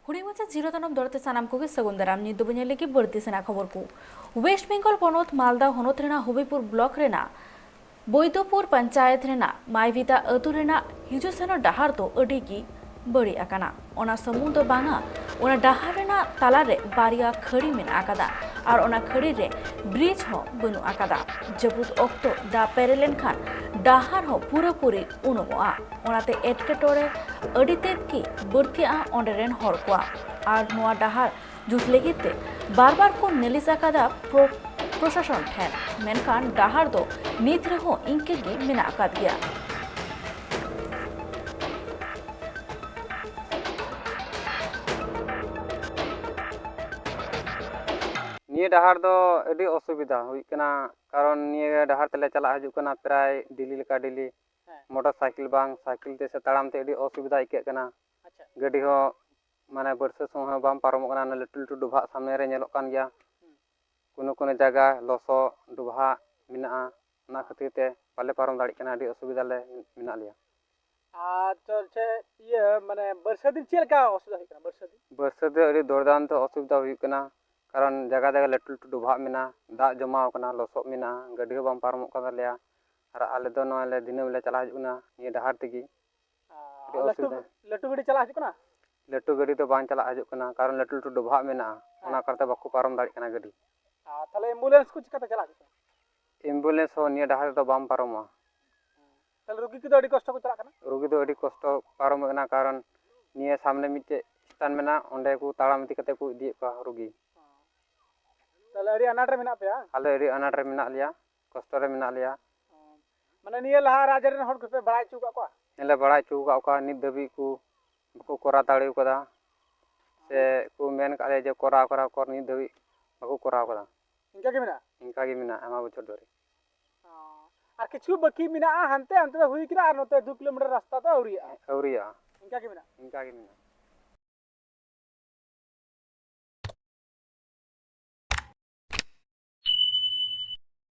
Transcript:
hoodie मचा zero tanam दरते सानाम को सगुन दाराम नि दुबने लेके बढ़ती सेना खबर को वेस्ट बेंगल पनोत मालदा होनोत रेना हबीपुर ब्लॉक रेना बैदपुर पंचायत रेना माइविता अतु रेना हिजु सेनो डाहार तो अडी की बड़ी आकाना ओना समुद्र बांगा ओना डाहार रेना तालारे बारिया खड़ी मेना आकादा और ओना खड़ी रे ब्रिज हो बनु आकादा जबुत ऑक्टो दा पेरेलेन खान डाहार हो पूरापूरी उनुमोआ ओनाते एटकेटोरे अडी तेद की बर्तिया ओंडेरेन हर कोआ और नोआ डाहार जुट लेगिते बार-बार को नेलिस आकादा प्रशासन ठेन मेनखान डाहार दो नीत रहो इंके गे मेना आकाद गया निये डाहार दो अडी असुविधा हुई कना कारण निये डाहार तले चला हजु कना प्राय दिल्ली लेका दिल्ली मोटरसाइकिल बांग साइकिल ते से ताड़ाम ते अडी असुविधा इके कना गाड़ी हो माने बरसा समय बाम पारम कना लटू लटू डुभा सामने रे नेलोक कान गया कोनो जगह लसो डुभा मिना ना खातिर ते पाले पारम दाड़ी कना अडी असुविधा ले मिना लिया तो छे ये माने बरसा दिन चेल का असुविधा हुई कना बरसा दे अडी दरदान तो असुविधा हुई कना कारण जगह जगह लटू लटू डुभा मिना दा जमा कना लसो मिना गाड़ी बाम पारम कना लिया और आले दो नले दिनम ले चला हजुना ये डाहार तेगी लटू गाड़ी चला हजु कना लटू गाड़ी तो बांग चला हजु कना कारण लटू लटू डुभा मिना ओना करते बाको पारम दाड़ी कना गाड़ी ताले एम्बुलेंस को चिकाते चला हजु एम्बुलेंस हो निये डाहार तो बाम पारमा ताले रुगी की तो अडी कष्ट को चला कना रुगी तो अडी कष्ट पारम कना कारण निये सामने मिटे स्टैंड मेना ओंडे को ताड़ाम इदी कते को इदी का रुगी ताले अडी अनाट रे मेना पे आले अडी अनाट रे मेना लिया कष्ट रे मेना लिया माने निये लहा राज रे हर को पे बड़ाई चुका को नेले बड़ाई चुका का नित दबी को बको कोरा ताड़ी कदा से को मेन काले जे कोरा कर नित दबी बको कोरा कदा इनका गे मेना आमा बछर धरे और किछु बाकी मेना हानते हानते हुई किना और नते 2 किलोमीटर रास्ता तो औरिया औरिया इनका गे मेना